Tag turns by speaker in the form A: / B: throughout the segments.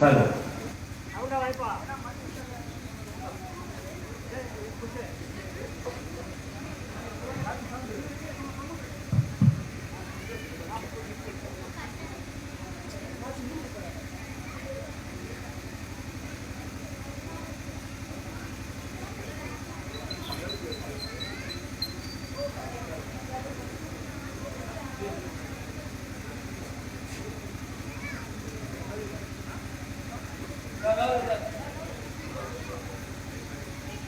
A: Hello.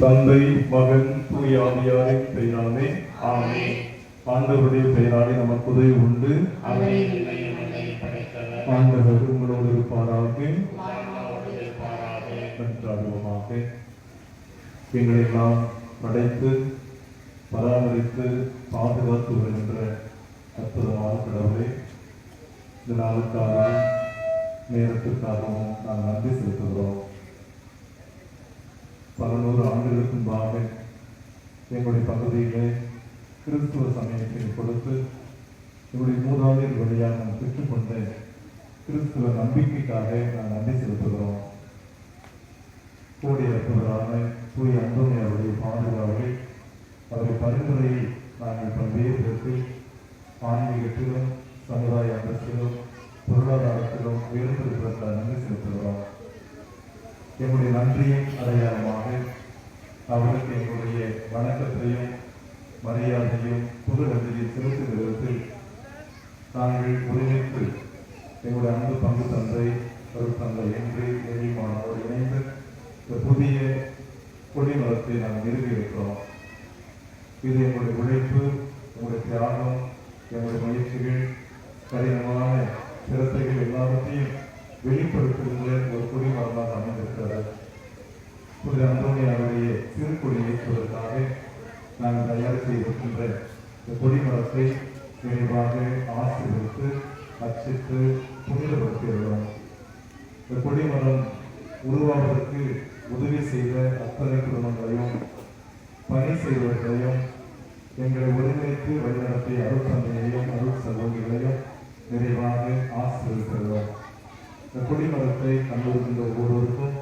B: தந்தை, மகன், தூய ஆவியாரின் பெயராலே
A: ஆமென்.
B: ஆண்டவருடைய பெயராலே நமக்கு உதவி உண்டு. ஆண்டவர் உங்களோடு இருப்பாராக. நன்றாடுவோமாக. எங்களை எல்லாம் படைத்து பராமரித்து பாதுகாத்து வருகின்ற அற்புதமான கடவுளை இந்த நாளுக்காகவும் நேரத்திற்காகவும் நாம் நன்றி செலுத்துகிறோம். 11 ஆண்டுகளுக்கு முன்பாக எங்களுடைய பகுதியிலே கிறிஸ்துவ சமயத்தை கொடுத்து எங்களுடைய மூதாதையர் வழியாக நாம் பெற்றுக்கொண்ட கிறிஸ்துவ நம்பிக்கைக்காக நான் நன்றி செலுத்துகிறோம். கூடிய அற்புதரான தூய அந்தோனியாருடைய பாதுகாவலை அவருடைய பரிந்துரையை நாங்கள் பல்வேறு விதத்தில் ஆன்மீகத்திலும் சமுதாய அந்தஸ்திலும் பொருளாதாரத்திலும் உயர்ந்திருப்பதற்காக நன்றி செலுத்துகிறோம். எங்களுடைய நன்றியின் அடையாளமாக அவருக்கு எங்களுடைய வணக்கத்தையும் மரியாதையும் புகழஞ்சலியும் செலுத்தும் விதத்தில் நாங்கள் ஒருங்கிணைத்து எங்களுடைய அன்பு பங்கு தந்தை தந்தை என்று எளிமானோடு இணைந்து இந்த புதிய கொடிமரத்தை நாங்கள் நிறுவியிருக்கிறோம். இது எங்களுடைய உழைப்பு, எங்களுடைய தியாகம், எங்களுடைய முயற்சிகள், கடினமான சிரத்தைகள் எல்லாவற்றையும் வெளிப்படுத்துகின்ற ஒரு கொடிமரமாக அமைந்திருக்கிறது. புனித அந்தோனியாருடைய சிறு கொடி ஏற்றுவதற்காக நாங்கள் தயார் செய்திருக்கின்ற இந்த கொடிமரத்தை விரைவாக ஆசீர்வதித்து அச்சிட்டு புனிதப்படுத்தியுள்ளோம். இந்த கொடிமரம் உருவாவதற்கு உதவி செய்த அத்தனை குடும்பங்களையும் பணி செய்வர்களையும் எங்களை ஒருங்கிணைத்து வழிநடத்திய அருட்தந்தையையும் அருள் சகோதரிகளையும் நிறைவாக ஆசீர்வதிக்கிறோம். இந்த கொடிமரத்தை கண்டுகின்ற ஒவ்வொருவருக்கும்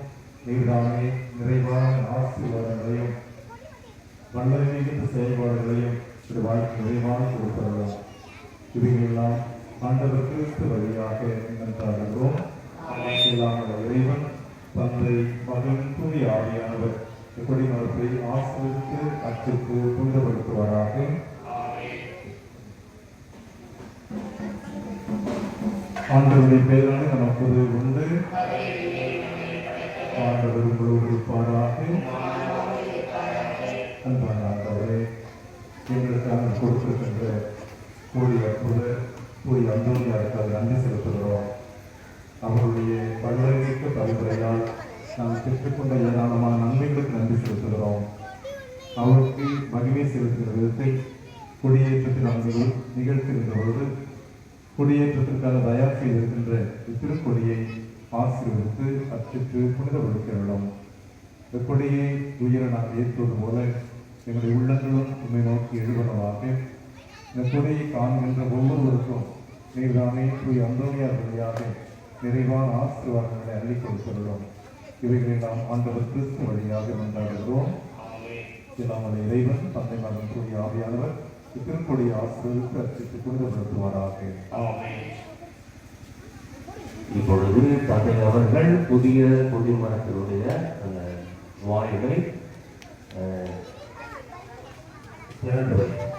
B: நீர்தானே நிறைவான ஆசீர்வாதங்களையும் வல்லமை மிகுந்த செயல்பாடுகளையும் ஒரு வாழ்க்கை நிறைவாக கொடுக்கிறோம். இவைகளெல்லாம் ஆண்டவர் கிறிஸ்து வழியாக நன்றாகிறோம். இறைவன் தந்தை, மகன், தூய ஆவியானவர் கொடிமரத்தை ஆசீர்வதித்து அச்சிட்டு புனிதப்படுத்துவாராக. ஆண்டவருடைய பெயராலே நமக்கு உண்டு. ஆண்டவர் உங்களோடு இருப்பாராக. அன்பான ஆண்டவரே, எங்களுக்காக கொடுத்திருக்கின்ற கூடிய அற்புத தூய அந்தோனியாருக்காக நன்றி செலுத்துகிறோம். அவருடைய பல்வேறுமிக்க பரிந்துரையால் நாம் பெற்றுக்கொண்ட ஏராளமான நன்மைகளுக்கு நன்றி செலுத்துகிறோம். அவருக்கு மகிமை செலுத்துகிற விதத்தை கொடியேற்றத்தில் நாங்கள் நிகழ்த்தியிருந்த பொழுது கொடியேற்றத்திற்காக தயார் செய்திருக்கின்ற திருக்கொடியை ஆசீர்வதித்து அச்சிட்டு புனிதப்படுத்தியுள்ளோம். இந்த கொடியை உயர நாம் ஏற்றுவது போல எங்களுடைய உள்ளங்களும் உண்மை நோக்கி எழுவனவாக இந்த கொடியை காண்கின்ற ஒவ்வொருவருக்கும் நீர்தானே தூய அந்தோனியார் வழியாக நிறைவான ஆசீர்வாதங்களை அள்ளி கொடுத்துள்ளோம். இவைகளை நாம் ஆண்டவர் கிறிஸ்து வழியாக கொண்டாடுகிறோம். இல்லாமல் இறைவன் தந்தை, மகன், தூய ஆவியானவர் திருக்கொடியை ஆசீர்வதித்து அச்சிட்டு புனிதப்படுத்துவாராக.
A: இப்பொழுது தந்தை அவர்கள் புதிய கொடிமரத்தினுடைய அந்த வாயிலை திறந்து வைத்தார்.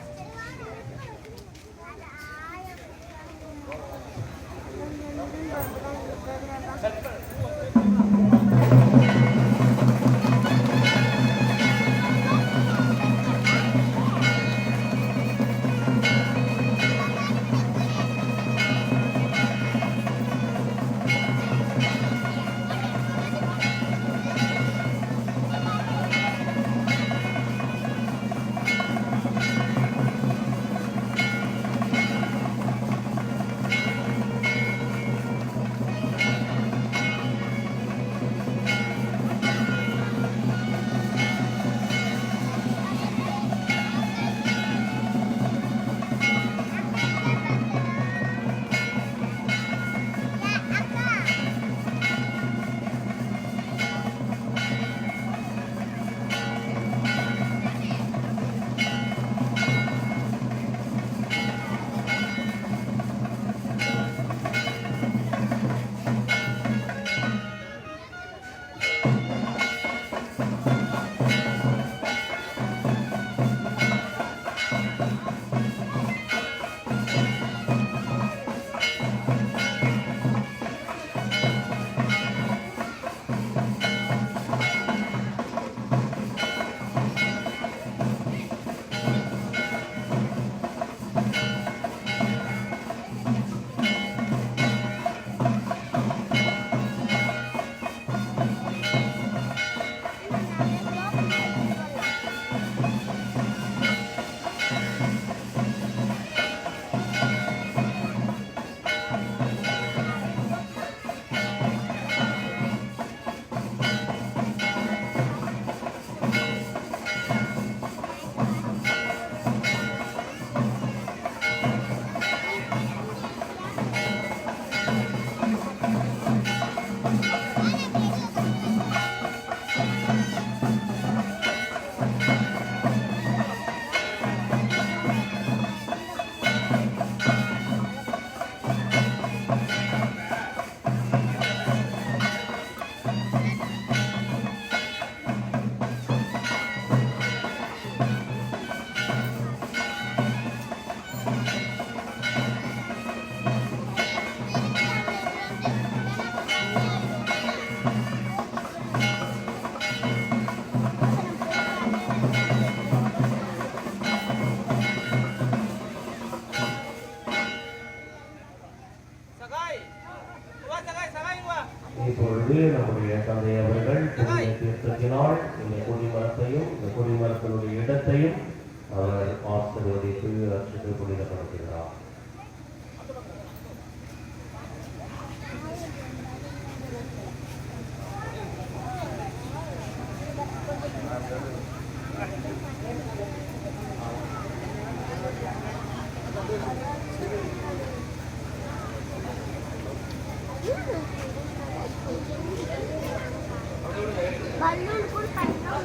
A: இப்பொழுது நம்முடைய தந்தை அவர்கள் புதிய தீர்த்தத்தினால் இந்த கொடிமரத்தையும் இந்த கொடிமரத்தினுடைய இடத்தையும் அவர் ஆசீர்வதித்து அர்ச்சித்து புனிதப்படுத்துகிறார்.
C: balloon pun petrol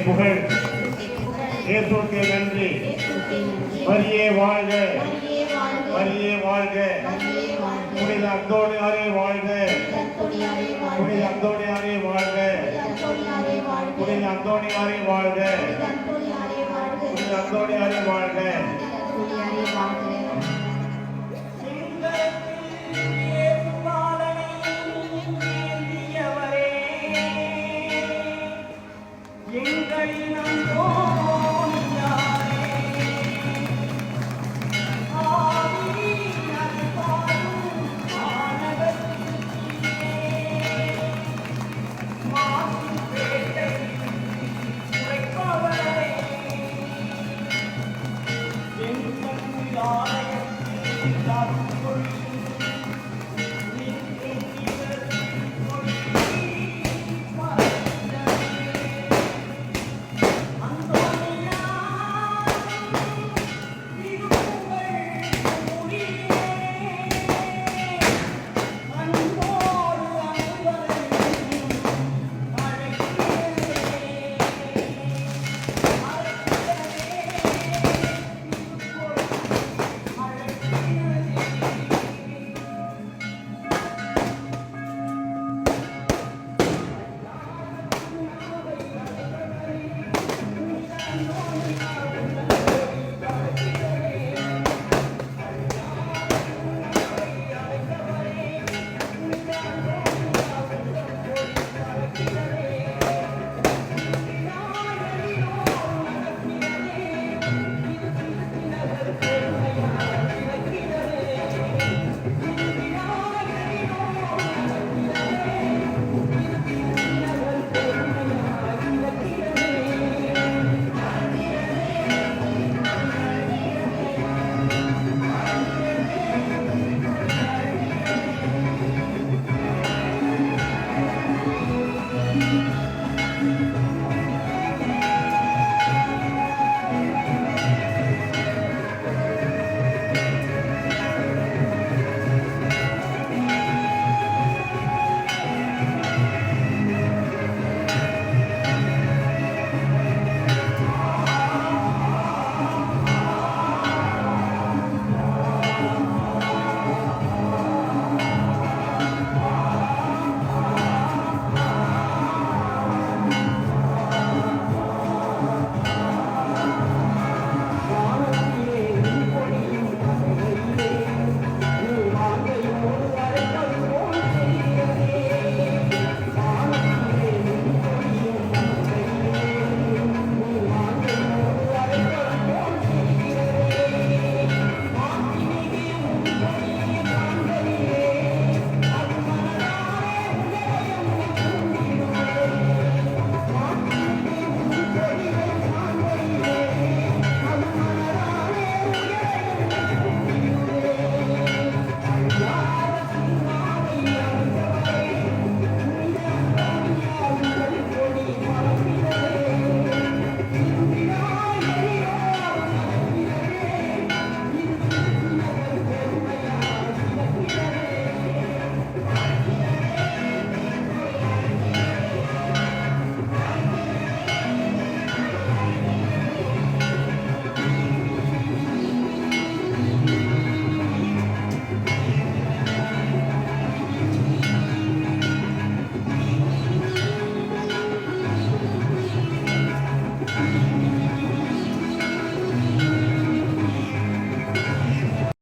D: புகழ் இயேசுவுக்கே நன்றி. மரியே வாழ்க, மரியே வாழ்க, புனித அந்தோணியாரே வாழ்க, புனித அந்தோணியாரே வாழ்க, புனித அந்தோணியாரே வாழ்க, புனித அந்தோணியாரே